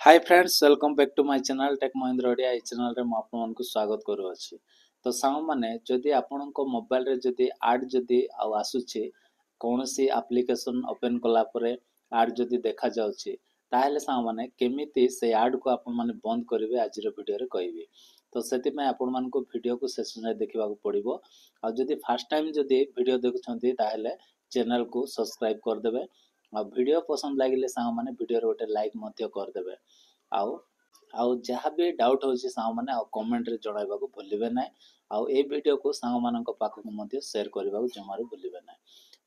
Hi friends welcome back to my channel tech Mahindra Odia. ए channel रे मैं आपन को स्वागत करू अछि। तो साउंड माने जदि आपन को मोबाइल रे जदि ऐड जदि आ आसुछि कोनोसी एप्लीकेशन ओपन कला परे ऐड जदि देखा जाउछि ताहेले साउंड माने केमिति से ऐड को आपन माने बंद करिवे आज रो वीडियो रे कहबी। तो सेति में आपन मान को वीडियो को सेशन रे देखिबा को पड़िबो। आ जदि फर्स्ट टाइम जदि वीडियो देखुछंती ताहेले चैनल को सब्सक्राइब कर देबे। आ वीडियो पसंद लागिले साउंड माने वीडियो रे गोटे लाइक मध्य कर देबे। आउ आउ जहाँ भी डाउट होची साउंड माने कमेंट रे जणाइबा को भूलिबे नै। आउ ए वीडियो को साउंड मानन को पाख को मध्य शेयर करबा को जमारो भूलिबे नै।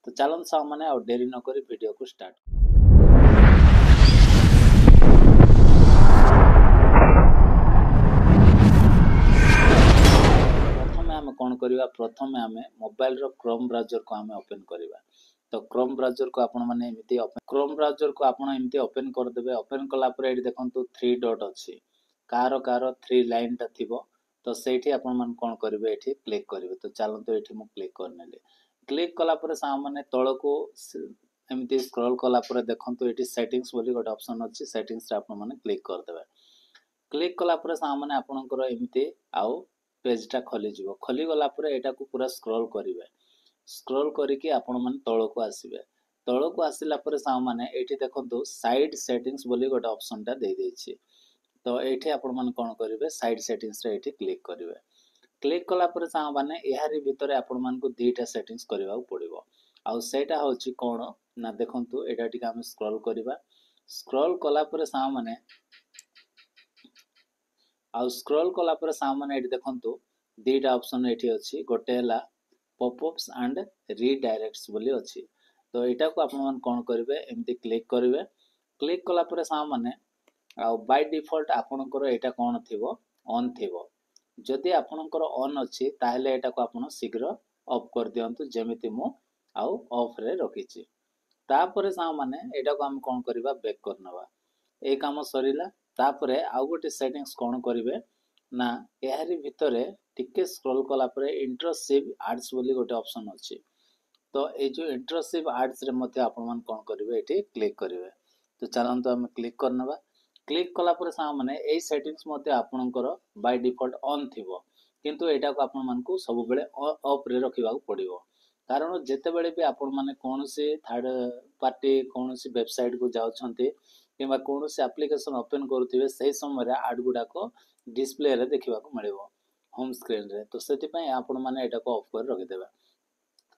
तो चलन साउंड माने आउ देरी न करी वीडियो को स्टार्ट। प्रथमे हम कोन करिवा, प्रथमे हम मोबाइल रो क्रोम ब्राउज़र को हम ओपन करिवा। तो क्रोम ब्राउज़र को आपण माने एमिति ओपन क्रोम ब्राउज़र को आपण एमिति ओपन कर देबे। ओपन कला पर एठी देखंतु 3 डॉट अछि, कार 3 लाइन ता थिबो। तो सेठी आपण मान कोन करिवे, एठी क्लिक करिवे। तो चलंतु एठी मु क्लिक करनेले। क्लिक कला पर सा माने तळ को एमिति स्क्रॉल कला पर देखंतु एठी सेटिंग्स बोली गोटे ऑप्शन अछि। सेटिंग्स रे आपण माने क्लिक कर देबे। क्लिक कला पर सा माने आपणकर एमिति आउ पेज टा खोली जिवो। खोली गला पर एटा को पूरा स्क्रॉल करिवे। स्क्रॉल करिके आपण माने तळ को आसीबे। तळ को आसिला पर सा माने एठी देखंतु साइड सेटिंग्स बोली गोटे ऑप्शन टा दे देछि। तो एठी आपण माने कोन करिवे, साइड सेटिंग्स रे एठी क्लिक करिवे। क्लिक कला पर सा माने एहारी भितरे आपण मान को दीटा सेटिंग्स करबा पड़िबो। आउ सेटा होछि कोन ना देखंतु एटा टिक हम स्क्रॉल करिवा। स्क्रॉल कला पर सा माने आउ स्क्रॉल कला पर सा माने एठी देखंतु दीटा ऑप्शन एठी अछि। गोटे हला पॉपअप्स एंड रीडायरेक्ट्स बोली अछि। तो एटा को आपण मान कोन करिवे, एमती क्लिक करिवे। क्लिक कला पर सा माने आ बाय डिफॉल्ट आपणकर एटा कोन थिबो, ऑन थिबो। जदि आपणकर ऑन अछि ताहेले एटा को आपण शीघ्र ऑफ कर दियंतु, जेमिति मु आउ ऑफ रे रखिछि। तापरे सा माने एटा को हम कोन करिवा, बैक करनवा। ए काम सरिला। तापरे आउ गोटे सेटिंग्स कोन करिवे ना एहारी भितरे टिके स्क्रॉल कला परे इंट्रसिव एड्स बोली गोटे ऑप्शन अछि। तो ए जो इंट्रसिव एड्स रे मध्ये आपण मान कोन करिवे, एठी क्लिक करिवे। तो चलंतु हम क्लिक करनवा। क्लिक कला पर सा माने ए सेटिंग्स मध्ये आपणकर बाय डिफॉल्ट ऑन थिबो, किंतु एटा को आपण मान को सब बेले ऑफ रे रखिबा को पड़िबो। कारण जेते बेले भी आपण माने कोनोसी थर्ड पार्टी कोनोसी वेबसाइट को जाउछंती किबा कोनोसी एप्लीकेशन ओपन करूथिबे, सही समय रे एड गुडा को डिस्प्ले रे देखिबा को मिलिबो होम स्क्रीन रे। तो सेति पय आपण माने एटा को ऑफ कर रखि देबा।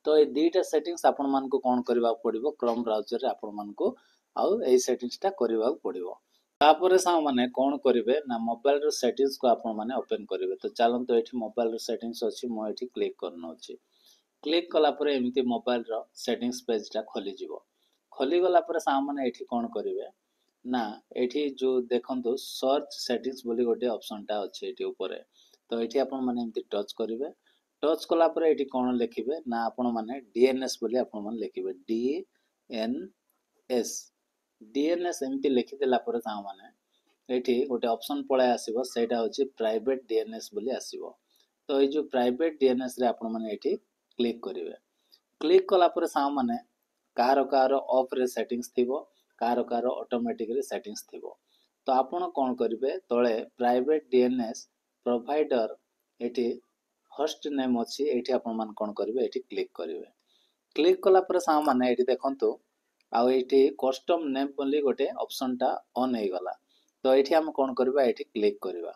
तो ए दीटा सेटिंग्स आपण मान को कोन करबा पड़िबो, क्रोम ब्राउज़र रे आपण मान को आउ ए सेटिंग्स ता करबा पड़िबो। तापरे सा माने कोन करिवे ना मोबाइल रो सेटिंग्स को आपण माने ओपन करिवे। तो चलंतु एठी मोबाइल रो सेटिंग्स अछि, मो एठी क्लिक करनो अछि। क्लिक कला पर एमिति मोबाइल रो सेटिंग्स पेज टा खोली जिवो। खोली गला पर सा माने एठी कोन करिवे ना एठी जो देखंतु सर्च सेटिंग्स बोली गोटे ऑप्शन टा अछि एठी ऊपरे। तो एठी आपण माने एमिति टच करिवे। टच कला पर एठी कोन लिखिबे ना आपण माने डीएनएस बोली आपण माने लिखिबे, डीएनएस। डीएनएस एमिति लिखि देला पर सा माने एठी गोटे ऑप्शन पळे आसीबो, सेटा होछि प्राइवेट डीएनएस बोली आसीबो। तो ए जो प्राइवेट डीएनएस रे आपण माने एठी क्लिक करिवे। क्लिक कला पर सा माने कार ऑफ रे सेटिंग्स थिबो, कार ऑटोमेटिक रे सेटिंग्स थिबो। तो आपण कोन करिवे, तळे प्राइवेट डीएनएस प्रोवाइडर एठी होस्ट नेम अछि, एठी आपण मान कोन करिवे, एठी क्लिक करिवे। क्लिक कला पर सा माने एठी देखंतु आ एठी कस्टम नेम बोली गोटे ऑप्शन टा ऑन हे गला। तो एठी हम कोन करबा, एठी क्लिक करबा।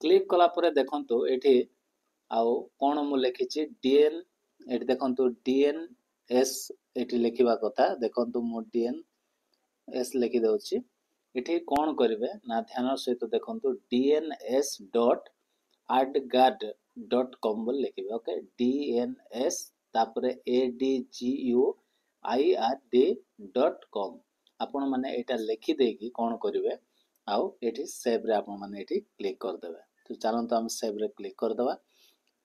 क्लिक कला पर देखंतु एठी आउ कोन मु लिखिछि डीएन, एठी देखंतु डीएनएस एठी लिखिबा कथा। देखंतु मु डीएनएस लिखि दउछि। एठी कोन करिवे ना ध्यान सहित देखंतु dns.adguard.com बोल लिखिबे। ओके, डीएनएस तापरे adguard.com आपण माने एटा लिखि देकी कोन करिवे, आउ एठी सेव रे आपण माने एठी क्लिक कर देबे। तो चलंतु हम सेव रे क्लिक कर देबा।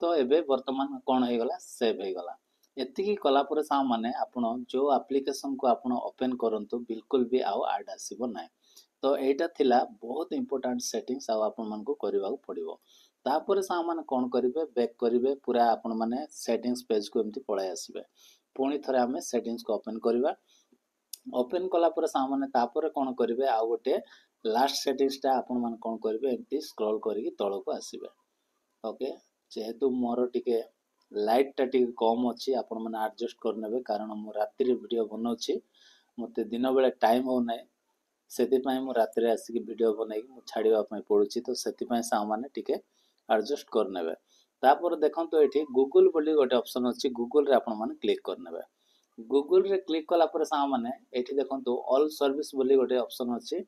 तो एबे वर्तमान कोन हे गला, सेव हे गला। एतिकी कला पर सा माने आपण जो एप्लीकेशन को आपण ओपन करंतु बिल्कुल भी आउ ऐड आसीबो नै। तो एटा थिला बहुत इंपोर्टेंट सेटिंग्स, आउ आपण मान को करबा पड़िबो। तापर सा माने कोन करिवे, बैक करिवे। पूरा आपण माने सेटिंग्स पेज को एमती पळाय आसीबे। पुणी थरे हमें सेटिंग्स को ओपन करबा। ओपन कला पर सा माने तापर कोन करिवे, आउ गोटे लास्ट सेटिंग्सटा आपण मान कोन करिवे एमती स्क्रॉल करिक तळको आसीबे ओके जेहेतु मोर टिके लाइट टा टिके कम अछि आपण माने एडजस्ट करनेबे कारण मु रात्रि वीडियो बनाउछि मते दिन बेले टाइम हो नै सेतिपाई मु रात्रि आसिक वीडियो बनाई मु छाड़िबा पई पडुछि तो सेतिपाई सा माने टिके एडजस्ट करनेबे तापर देखंतो एठी गूगल बोली गोटे ऑप्शन अछि गूगल रे आपण माने क्लिक करनेबे गूगल रे क्लिक कला पर सा माने एठी देखंतो ऑल सर्विस बोली गोटे ऑप्शन अछि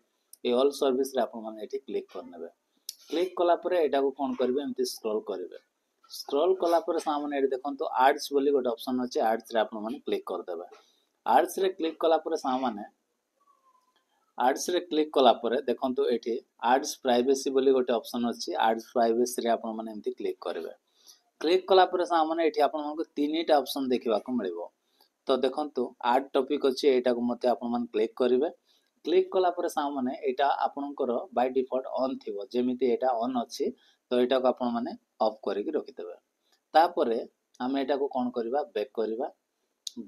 ए ऑल सर्विस रे आपण माने एठी क्लिक करनेबे क्लिक कला पर एटा को कोन करबे एमती स्क्रॉल करबे स्क्रॉल कला पर सा माने एठी देखंतो एड्स बोली गोटे ऑप्शन अछि एड्स रे आपण माने क्लिक कर देबे एड्स रे क्लिक कला पर सा माने एड्स रे क्लिक कला पर देखंतु एठी एड्स प्राइवेसी बोली गोटे ऑप्शन अछि एड्स प्राइवेसी रे आपण माने एमती क्लिक करबे क्लिक कला पर सा माने एठी आपण मानको तीनटा ऑप्शन देखिबा को मिलिबो तो देखंतु एड टॉपिक अछि एटा को मते आपण मान क्लिक करबे क्लिक कला पर सा माने एटा आपनकर बाय डिफॉल्ट ऑन थिबो जेमिति एटा ऑन अछि तो एटा को आपण माने ऑफ करिक रखि देबे तापरे हम एटा को कोन करबा बैक करबा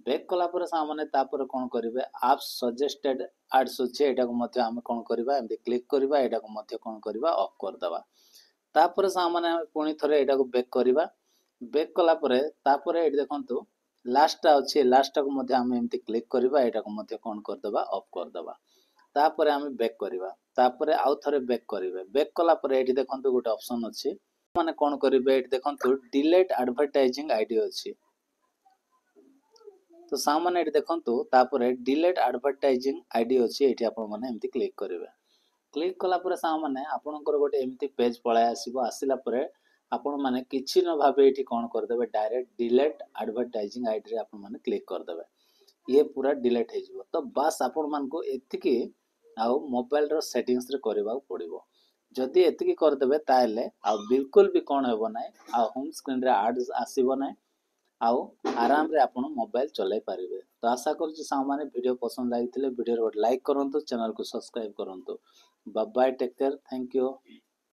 बैक कला पर सामने तापर कोन करिवे एप्स सजेस्टेड एड्स अछि एटा को मध्य हम कोन करबा एमति क्लिक करबा एटा को मध्य कोन करबा ऑफ कर दबा तापर सामने हम पुनी थरे एटा को बैक करबा बैक कला पर तापर एट देखंतु लास्ट अछि लास्ट को मध्य हम एमति क्लिक करबा एटा को मध्य कोन कर दबा ऑफ कर दबा तापर हम बैक करबा तापर आउ थरे बैक करिवे बैक कला पर एठी देखंतु गोटे ऑप्शन अछि माने कोन करिवे एठी देखंतु डिलीट एडवर्टाइजिंग आईडी अछि तो सामान्य एठी देखंतु तापर डिलीट एडवर्टाइजिंग आईडी अछि एठी आपण माने एमति क्लिक करिवे क्लिक कला पर सामान्य आपणकर गोटे एमति पेज पळाय आसीबो आसिला परे आपण माने किछि न भाबे एठी कोन कर देबे डायरेक्ट डिलीट एडवर्टाइजिंग आईडी रे आपण माने क्लिक कर देबे ये पूरा डिलीट हे जिवो तो बस आपण मान को एतिकी आउ मोबाइल रो सेटिंग्स रे करबा पड़िबो जदि एतिकी कर देबे ताले आ बिल्कुल भी कोन हेबो नै आ होम स्क्रीन रे एड्स आसीबो नै आउ आराम रे आपण मोबाइल चलाई पारिबे तो आशा करूची सामान्य वीडियो पसंद लागिथिले वीडियो रो लाइक करंतु चैनल को सब्सक्राइब करंतु bye bye take care thank you.